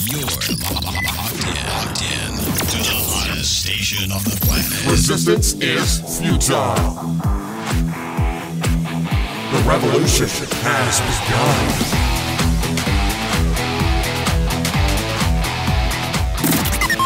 You're locked in to the hottest station on the planet. Resistance is futile. The revolution has begun.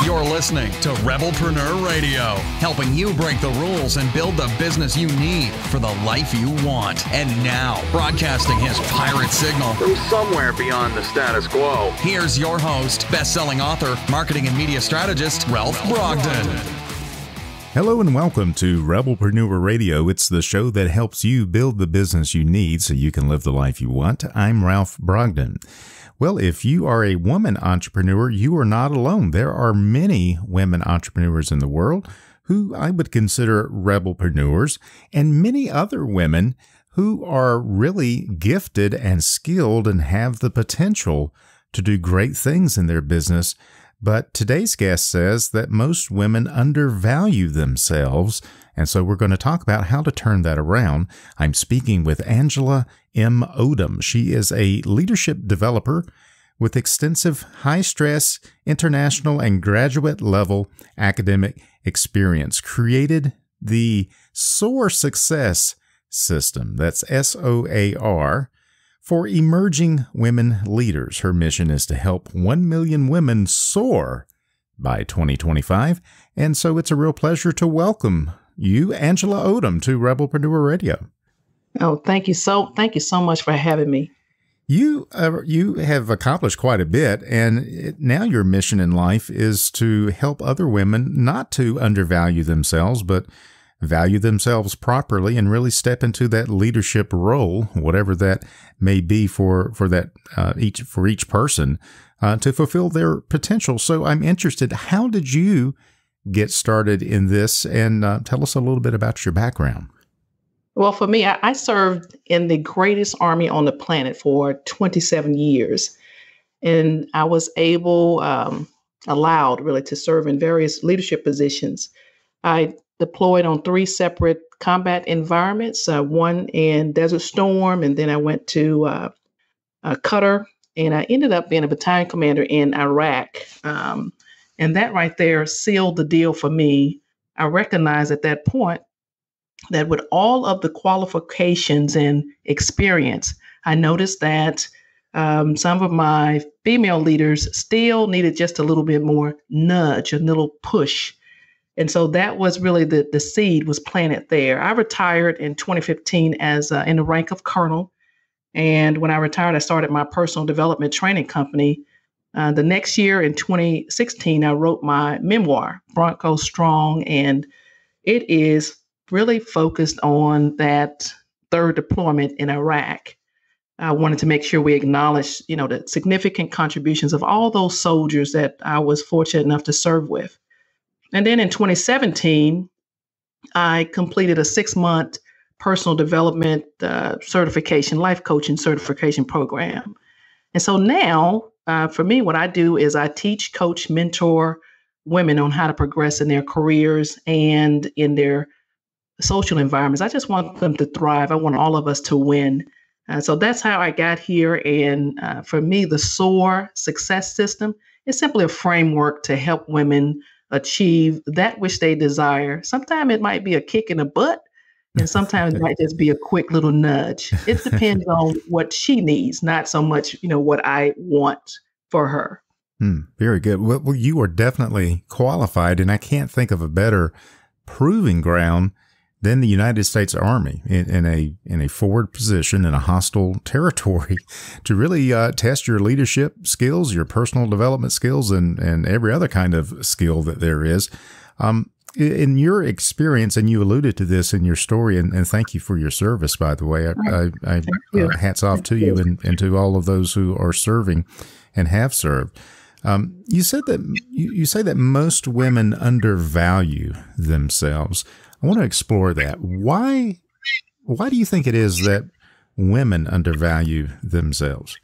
You're listening to Rebelpreneur Radio, helping you break the rules and build the business you need for the life you want. And now, broadcasting his pirate signal from somewhere beyond the status quo, here's your host, best-selling author, marketing and media strategist, Ralph Brogden. Hello and welcome to Rebelpreneur Radio. It's the show that helps you build the business you need so you can live the life you want. I'm Ralph Brogden. Well, if you are a woman entrepreneur, you are not alone. There are many women entrepreneurs in the world who I would consider rebelpreneurs, and many other women who are really gifted and skilled and have the potential to do great things in their business. But today's guest says that most women undervalue themselves, and so we're going to talk about how to turn that around. I'm speaking with Angela M. Odom. She is a leadership developer with extensive high-stress, international, and graduate-level academic experience. Created the S.O.A.R success system, that's S.O.A.R, for emerging women leaders. Her mission is to help 1 million women soar by 2025. And so it's a real pleasure to welcome you, Angela Odom, to Rebelpreneur Radio. Oh, thank you so much for having me. You have accomplished quite a bit, and now your mission in life is to help other women not to undervalue themselves, but value themselves properly and really step into that leadership role, whatever that may be for each person, to fulfill their potential. So I'm interested, how did you get started in this? And tell us a little bit about your background. Well, for me, I served in the greatest army on the planet for 27 years. And I was allowed really to serve in various leadership positions. I deployed on 3 separate combat environments, one in Desert Storm, and then I went to Qatar, and I ended up being a battalion commander in Iraq. And that right there sealed the deal for me. I recognized at that point that with all of the qualifications and experience, I noticed that some of my female leaders still needed just a little bit more nudge, a little push. And so that was really the seed was planted there. I retired in 2015 as in the rank of colonel. And when I retired, I started my personal development training company. The next year in 2016, I wrote my memoir, Bronco Strong, and it is really focused on that third deployment in Iraq. I wanted to make sure we acknowledge, the significant contributions of all those soldiers that I was fortunate enough to serve with. And then in 2017, I completed a 6-month personal development certification, life coaching certification program. And so now, for me, what I do is I teach, coach, mentor women on how to progress in their careers and in their social environments. I just want them to thrive. I want all of us to win. So that's how I got here. And for me, the S.O.A.R success system is simply a framework to help women achieve that which they desire. Sometimes it might be a kick in the butt, and sometimes it might just be a quick little nudge. It depends on what she needs, not so much, what I want for her. Very good. Well, you are definitely qualified, and I can't think of a better proving ground than the United States Army in a forward position in a hostile territory to really test your leadership skills, your personal development skills, and every other kind of skill that there is. In your experience, and you alluded to this in your story, and thank you for your service, by the way. Hats off to you and to all of those who are serving and have served. You said that you say that most women undervalue themselves. I want to explore that. Why do you think it is that women undervalue themselves?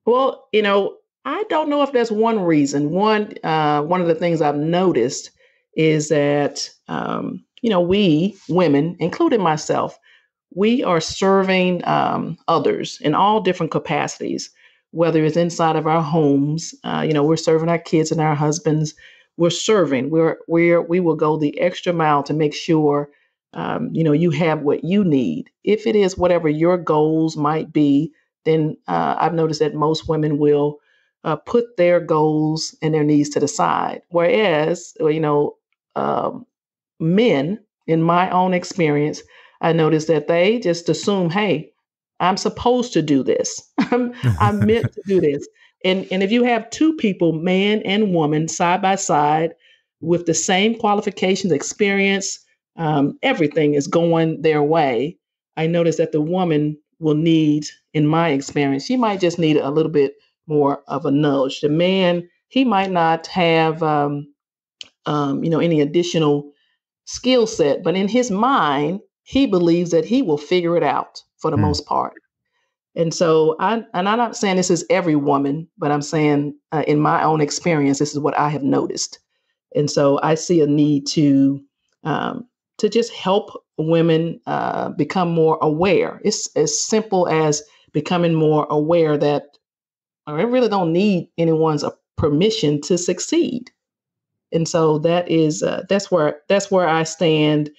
Well, I don't know if there's one reason. One of the things I've noticed is that, we women, including myself, we are serving others in all different capacities. whether it's inside of our homes, we're serving our kids and our husbands. We're serving. We will go the extra mile to make sure, you have what you need. If it is whatever your goals might be, then I've noticed that most women will put their goals and their needs to the side. Whereas, men, in my own experience, I noticed that they just assume, hey, I'm supposed to do this. I'm meant to do this. And if you have two people, man and woman, side by side, with the same qualifications, experience, everything is going their way, I noticed that the woman will need, in my experience, she might just need a little bit more of a nudge. The man, he might not have, any additional skill set, but in his mind, he believes that he will figure it out for the most part. And so I'm not saying this is every woman, but I'm saying in my own experience, this is what I have noticed. And so I see a need to just help women become more aware. It's as simple as becoming more aware that I really don't need anyone's permission to succeed. And so that's where I stand.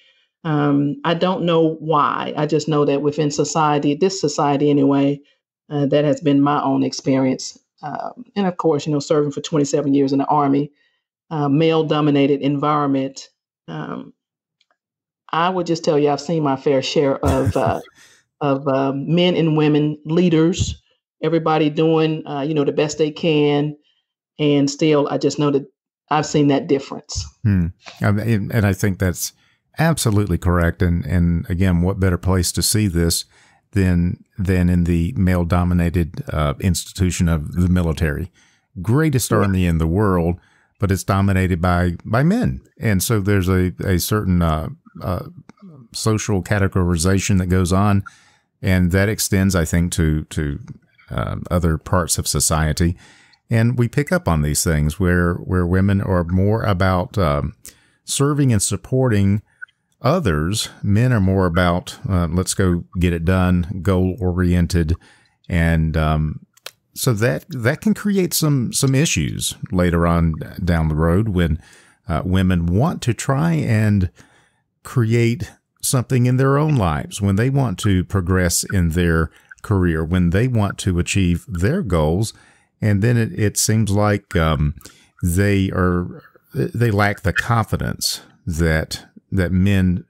I don't know why. I just know that within society, this society anyway, that has been my own experience. And of course, serving for 27 years in the Army, male-dominated environment. I would just tell you, I've seen my fair share of men and women leaders, everybody doing, the best they can. And still, I just know that I've seen that difference. And I think that's absolutely correct. And again, what better place to see this than in the male-dominated institution of the military? Greatest army in the world, but it's dominated by men. And so there's a certain social categorization that goes on, and that extends, I think, to other parts of society. And we pick up on these things where women are more about serving and supporting others. Men are more about let's go get it done, goal oriented, and so that can create some issues later on down the road when women want to try and create something in their own lives, when they want to progress in their career, when they want to achieve their goals. And then it seems like they lack the confidence that men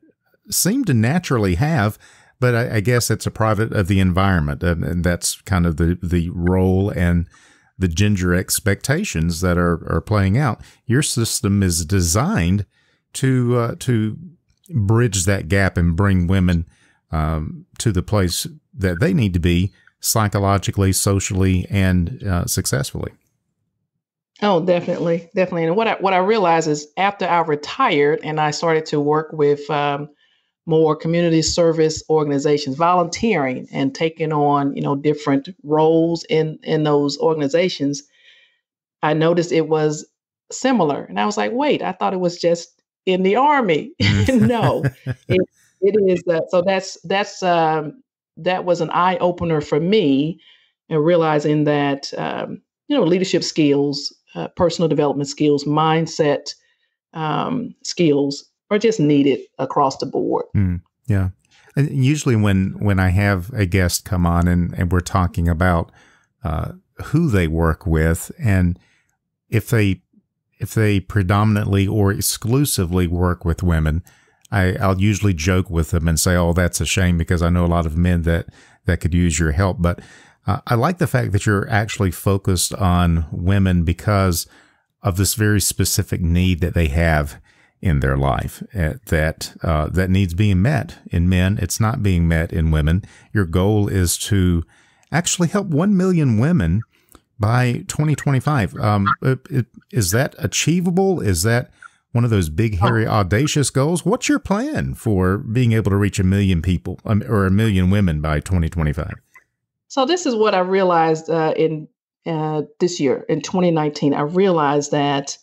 seem to naturally have, but I guess it's a product of the environment, and that's kind of the role and the gender expectations that are playing out. Your system is designed to bridge that gap and bring women to the place that they need to be, psychologically, socially, and successfully. Oh, definitely. And what I realized is after I retired and I started to work with more community service organizations, volunteering and taking on, different roles in those organizations, I noticed it was similar. And I was like, wait, I thought it was just in the Army. No, it is. So that was an eye opener for me, and realizing that, leadership skills, personal development skills, mindset skills are just needed across the board. Yeah. And usually when I have a guest come on and we're talking about who they work with, and if they predominantly or exclusively work with women, I'll usually joke with them and say, oh, that's a shame, because I know a lot of men that could use your help. But I like the fact that you're actually focused on women because of this very specific need that they have in their life that needs being met in men. It's not being met in women. Your goal is to actually help 1 million women by 2025. Is that achievable? Is that one of those big, hairy, audacious goals? What's your plan for being able to reach 1 million people or 1 million women by 2025? So this is what I realized in this year, in 2019. I realized that,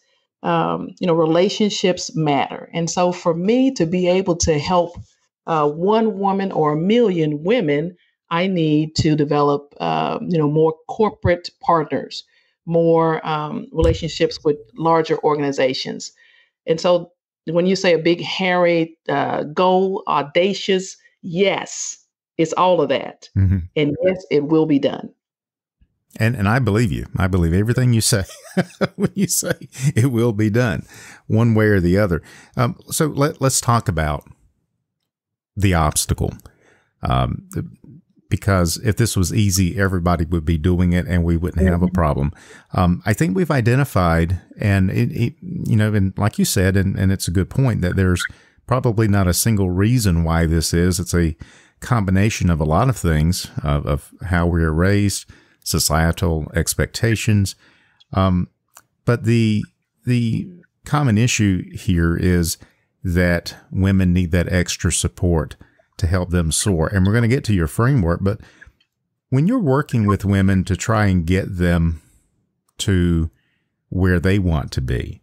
relationships matter. And so for me to be able to help 1 woman or 1 million women, I need to develop, more corporate partners, more relationships with larger organizations. And so when you say a big, hairy goal, audacious, yes, it's all of that. Mm-hmm. And yes, it will be done. And I believe you. I believe everything you say when you say it will be done one way or the other. So let's talk about the obstacle. Because if this was easy, everybody would be doing it and we wouldn't have a problem. I think we've identified, and and like you said, and it's a good point, that there's probably not a single reason why this is. It's a combination of a lot of things, of how we are raised, societal expectations. But the common issue here is that women need that extra support to help them soar. And we're going to get to your framework, but when you're working with women to try and get them to where they want to be,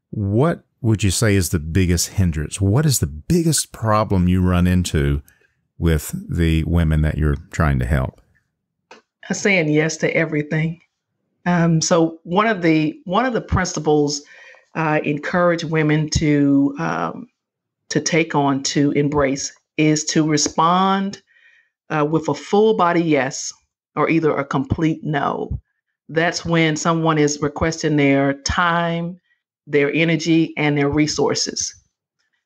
what would you say is the biggest hindrance? What is the biggest problem you run into with the women that you're trying to help? Saying yes to everything. So one of the principles I encourage women to take on, to embrace, is to respond with a full body yes or either a complete no. That's when someone is requesting their time, their energy, and their resources.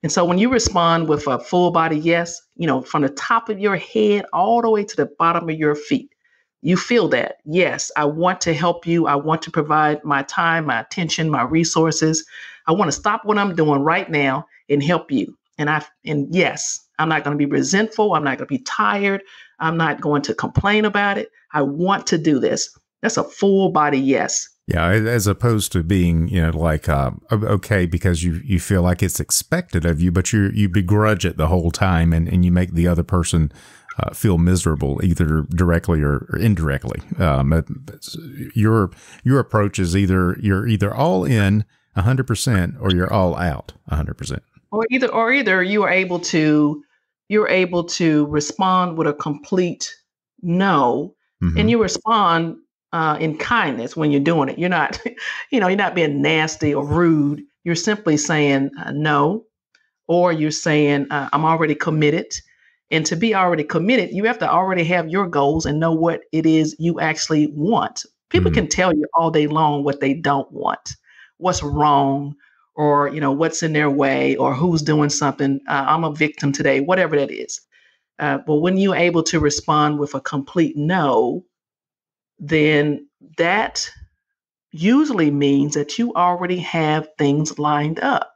And so when you respond with a full body yes, from the top of your head all the way to the bottom of your feet, you feel that, yes, I want to help you. I want to provide my time, my attention, my resources. I want to stop what I'm doing right now and help you. And yes, I'm not going to be resentful. I'm not going to be tired. I'm not going to complain about it. I want to do this. That's a full body yes. Yeah, as opposed to being, okay, because you feel like it's expected of you, but you begrudge it the whole time, and you make the other person feel miserable, either directly or indirectly. Your approach is you're either all in 100% or you're all out 100%. Or either you are able to respond with a complete no, Mm-hmm. and you respond in kindness when you're doing it. You're not, you're not being nasty or rude. You're simply saying no, or you're saying I'm already committed. And to be already committed, you have to already have your goals and know what it is you actually want. People Mm-hmm. can tell you all day long what they don't want, what's wrong, or what's in their way, or who's doing something. I'm a victim today, whatever that is. But when you're able to respond with a complete no, then that usually means that you already have things lined up.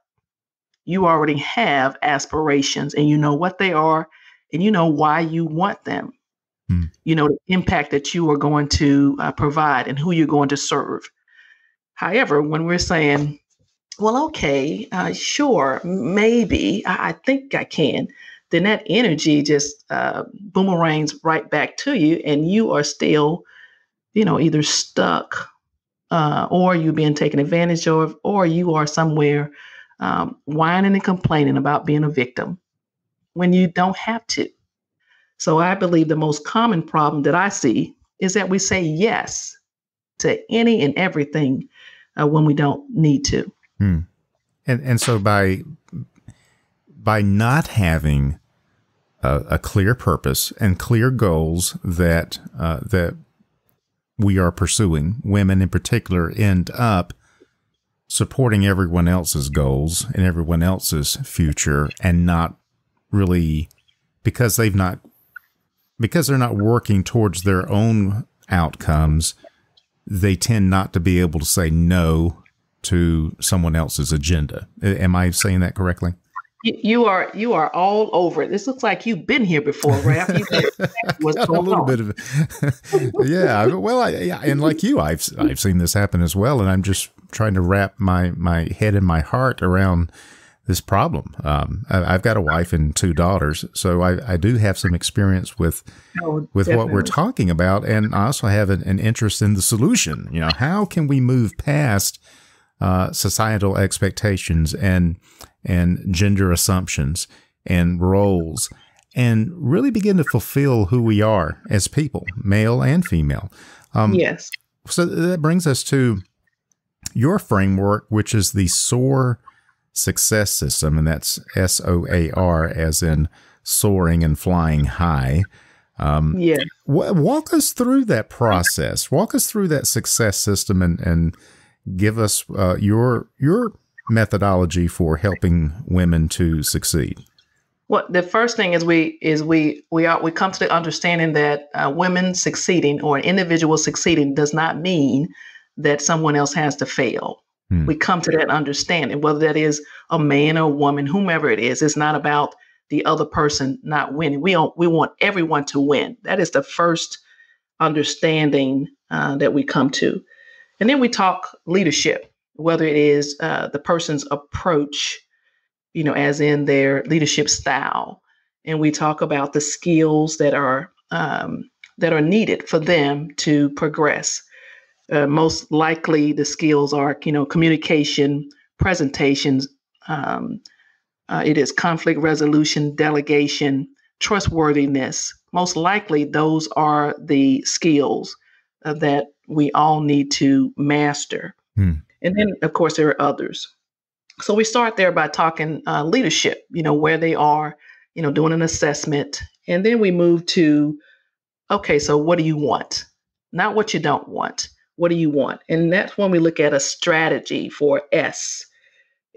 You already have aspirations, and you know what they are, and you know why you want them. You know the impact that you are going to provide and who you're going to serve. However, when we're saying, well, okay, sure, maybe, I think I can, then that energy just boomerangs right back to you, and you are still, either stuck or you're being taken advantage of, or you are somewhere whining and complaining about being a victim when you don't have to. So I believe the most common problem that I see is that we say yes to any and everything when we don't need to. And so by not having a clear purpose and clear goals that we are pursuing, women in particular end up supporting everyone else's goals and everyone else's future, and not really, because they're not working towards their own outcomes, they tend not to be able to say no to someone else's agenda. Am I saying that correctly? You are all over it. This looks like you've been here before, Ralph. What's going a little on? bit of it. Yeah. Well, and like you, I've seen this happen as well. And I'm just trying to wrap my head and my heart around this problem. I've got a wife and 2 daughters, so I do have some experience with what we're talking about. And I also have an interest in the solution. How can we move past societal expectations and gender assumptions and roles, and really begin to fulfill who we are as people, male and female. Yes. So that brings us to your framework, which is the S.O.A.R success system, and that's S.O.A.R as in soaring and flying high. Yeah. Walk us through that process. Walk us through that success system and give us your methodology for helping women to succeed. Well, the first thing is we come to the understanding that women succeeding or an individual succeeding does not mean that someone else has to fail. We come to that understanding, whether that is a man or a woman, whomever it is. It's not about the other person not winning. We want everyone to win. That is the first understanding that we come to. And then we talk leadership, whether it is the person's approach, as in their leadership style. And we talk about the skills that are needed for them to progress. Most likely the skills are, communication, presentations. It is conflict resolution, delegation, trustworthiness. Most likely those are the skills that we all need to master. And then, of course, there are others. So we start there by talking leadership, where they are, doing an assessment. And then we move to, okay, so what do you want? Not what you don't want. What do you want? And that's when we look at a strategy for S.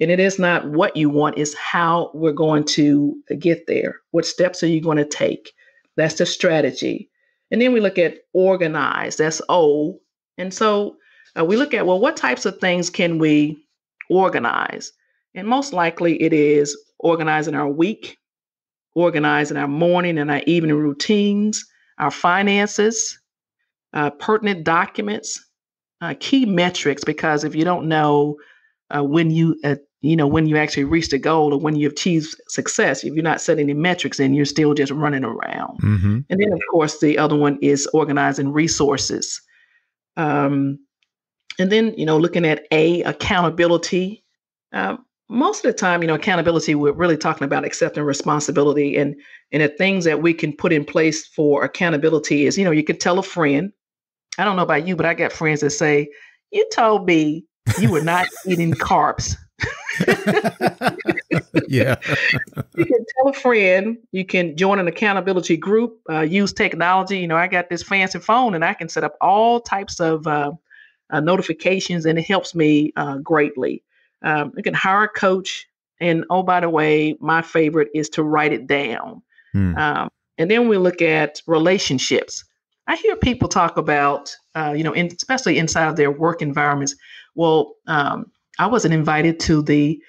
And it is not what you want, it's how we're going to get there. What steps are you going to take? That's the strategy. And then we look at organize, that's O. And so we look at, well, what types of things can we organize? And most likely it is organizing our week, organizing our morning and our evening routines, our finances, pertinent documents, key metrics, because if you don't know when you actually reach the goal or when you achieve success, if you're not setting any metrics, then you're still just running around. And then, of course, the other one is organizing resources. And then, looking at A, accountability. Most of the time, accountability, we're really talking about accepting responsibility. And the things that we can put in place for accountability is, you could tell a friend. I don't know about you, but I got friends that say, you told me you were not eating carbs. Yeah. You can tell a friend, you can join an accountability group, use technology. I got this fancy phone and I can set up all types of notifications, and it helps me greatly. You can hire a coach. And oh, by the way, my favorite is to write it down. And then we look at relationships. I hear people talk about, especially inside of their work environments. Well, I wasn't invited to their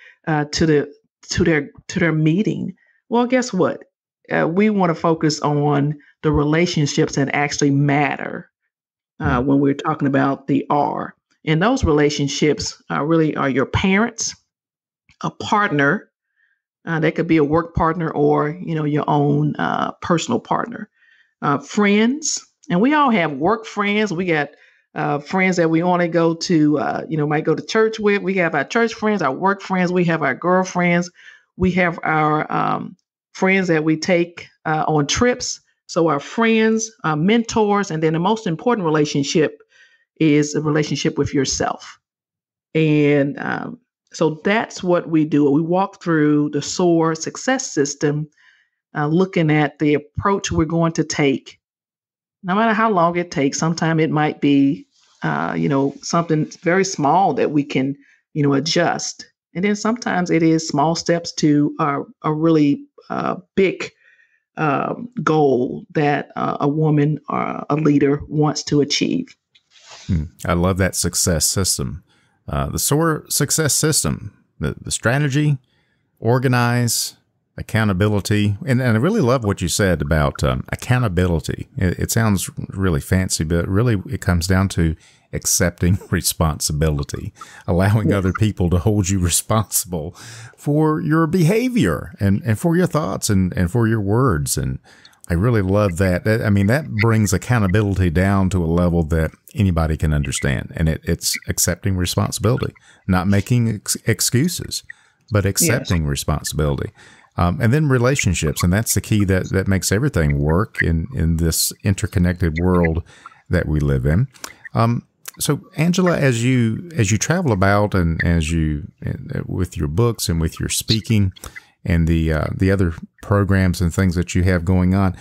meeting. Well, guess what? We want to focus on the relationships that actually matter when we're talking about the R. And those relationships really are your parents, a partner. That could be a work partner or, your own personal partner, friends. And we all have work friends. We got friends that we only go to, might go to church with. We have our church friends, our work friends. We have our girlfriends. We have our friends that we take on trips. So our friends, mentors, and then the most important relationship is a relationship with yourself. And so that's what we do. We walk through the S.O.A.R success system, looking at the approach we're going to take. No matter how long it takes, sometimes it might be, something very small that we can, adjust. And then sometimes it is small steps to a really big goal that a woman or a leader wants to achieve. I love that success system. The S.O.A.R success system, the strategy, organize, accountability. And I really love what you said about accountability. It sounds really fancy, but really it comes down to accepting responsibility, allowing other people to hold you responsible for your behavior and for your thoughts and for your words. And I really love that. I mean, that brings accountability down to a level that anybody can understand. And it's accepting responsibility, not making excuses, but accepting responsibility. And then relationships, and that's the key that makes everything work in this interconnected world that we live in. So, Angela, as you travel about and as you with your books and with your speaking and the other programs and things that you have going on,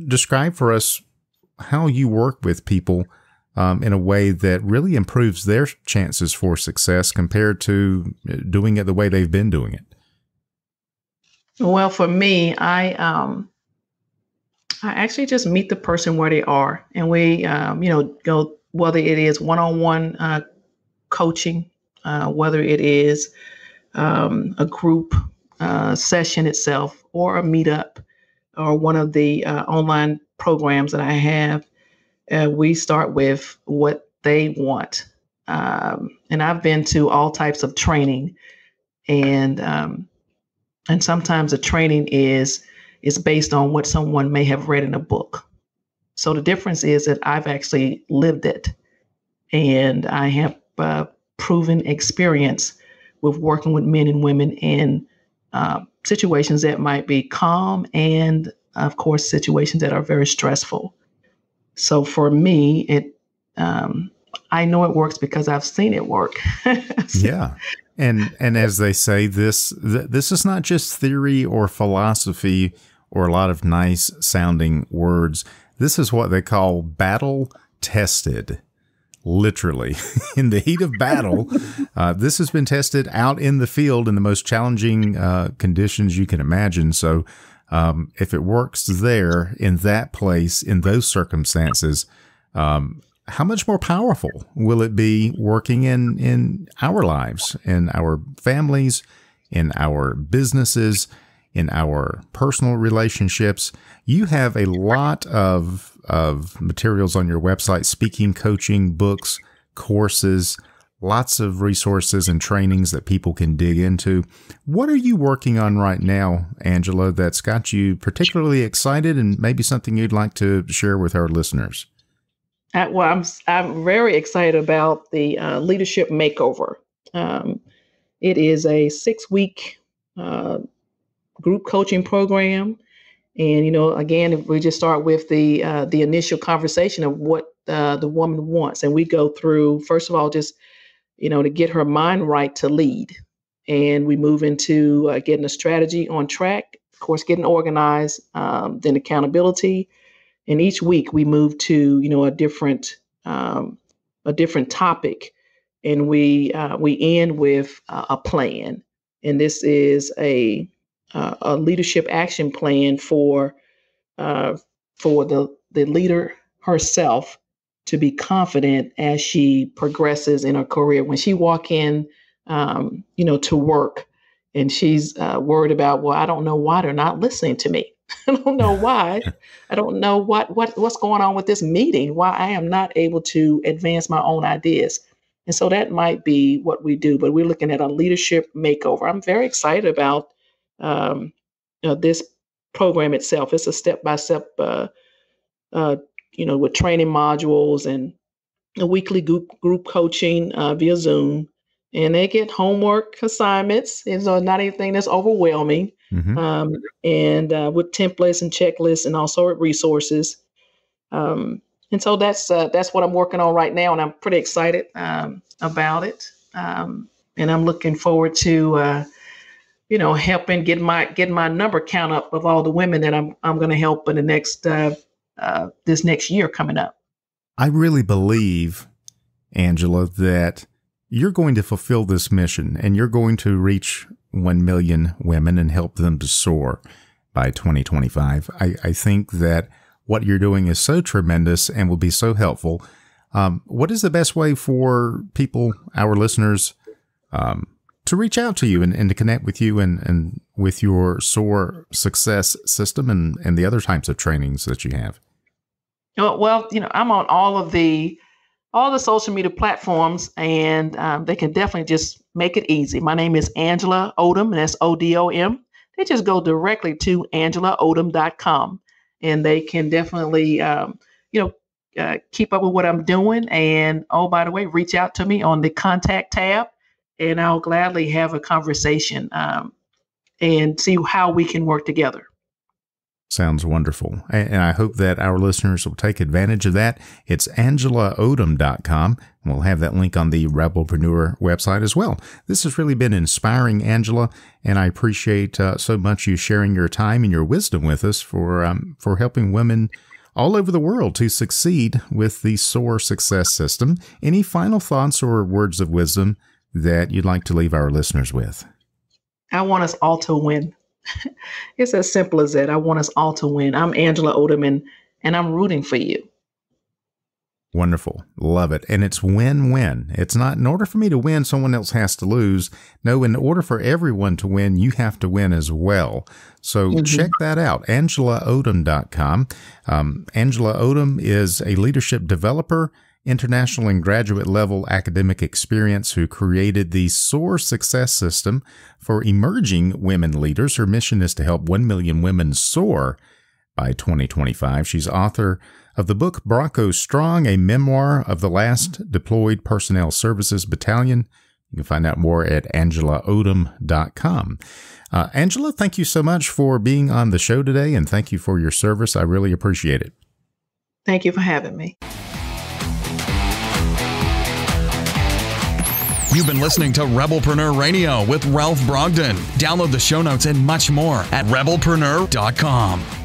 describe for us how you work with people in a way that really improves their chances for success compared to doing it the way they've been doing it. Well, for me, I actually just meet the person where they are, and we, go, whether it is one-on-one coaching, whether it is a group session itself, or a meetup, or one of the online programs that I have. We start with what they want, and I've been to all types of training, and sometimes the training is based on what someone may have read in a book. So the difference is that I've actually lived it, and I have proven experience with working with men and women in situations that might be calm and, of course, situations that are very stressful. So for me, I know it works because I've seen it work. Yeah. And as they say, this is not just theory or philosophy or a lot of nice sounding words. This is what they call battle tested, literally. In the heat of battle, this has been tested out in the field in the most challenging conditions you can imagine. So if it works there, in that place, in those circumstances, how much more powerful will it be working in our lives, in our families, in our businesses, in our personal relationships? You have a lot of materials on your website, speaking, coaching, books, courses, lots of resources and trainings that people can dig into. What are you working on right now, Angela, that's got you particularly excited and maybe something you'd like to share with our listeners? Well, I'm very excited about the Leadership Makeover. It is a 6-week group coaching program, and again, if we just start with the initial conversation of what the woman wants, and we go through, first of all, just to get her mind right to lead, and we move into getting a strategy on track, of course, getting organized, then accountability. And each week we move to, a different topic, and we end with a plan. And this is a leadership action plan for the leader herself to be confident as she progresses in her career. When she walk in, to work, and she's worried about, well, I don't know why they're not listening to me. I don't know why. I don't know what's going on with this meeting, why I am not able to advance my own ideas. And so that might be what we do, but we're looking at a leadership makeover. I'm very excited about this program itself. It's a step-by-step, with training modules and a weekly group coaching via Zoom. And they get homework assignments. It's not anything that's overwhelming. Mm-hmm. And with templates and checklists, and also with resources. And so that's what I'm working on right now, and I'm pretty excited about it. And I'm looking forward to helping get my number count up of all the women that I'm going to help in the next this next year coming up. I really believe, Angela, that you're going to fulfill this mission, and you're going to reach 1 million women and help them to soar by 2025. I think that what you're doing is so tremendous and will be so helpful. What is the best way for people, our listeners, to reach out to you and to connect with you and with your S.O.A.R success system and the other types of trainings that you have? Well, I'm on all the social media platforms, and they can definitely just make it easy. My name is Angela Odom, and that's Odom. They just go directly to angelaodom.com, and they can definitely, keep up with what I'm doing. And, oh, by the way, reach out to me on the contact tab, and I'll gladly have a conversation and see how we can work together. Sounds wonderful. And I hope that our listeners will take advantage of that. It's AngelaOdom.com. We'll have that link on the Rebelpreneur website as well. This has really been inspiring, Angela, and I appreciate so much you sharing your time and your wisdom with us for helping women all over the world to succeed with the S.O.A.R success system. Any final thoughts or words of wisdom that you'd like to leave our listeners with? I want us all to win. It's as simple as that. I want us all to win. I'm Angela Odom, and I'm rooting for you. Wonderful. Love it. And it's win-win. It's not in order for me to win, someone else has to lose. No, in order for everyone to win, you have to win as well. So check that out, AngelaOdom.com. Angela Odom is a leadership developer, international and graduate level academic experience who created the S.O.A.R success system for emerging women leaders. Her mission is to help 1 million women soar by 2025. She's author of the book Bronco Strong, a memoir of the last deployed personnel services battalion. You can find out more at AngelaOdom.com. Angela, thank you so much for being on the show today, and thank you for your service. I really appreciate it. Thank you for having me. You've been listening to Rebelpreneur Radio with Ralph Brogden. Download the show notes and much more at Rebelpreneur.com.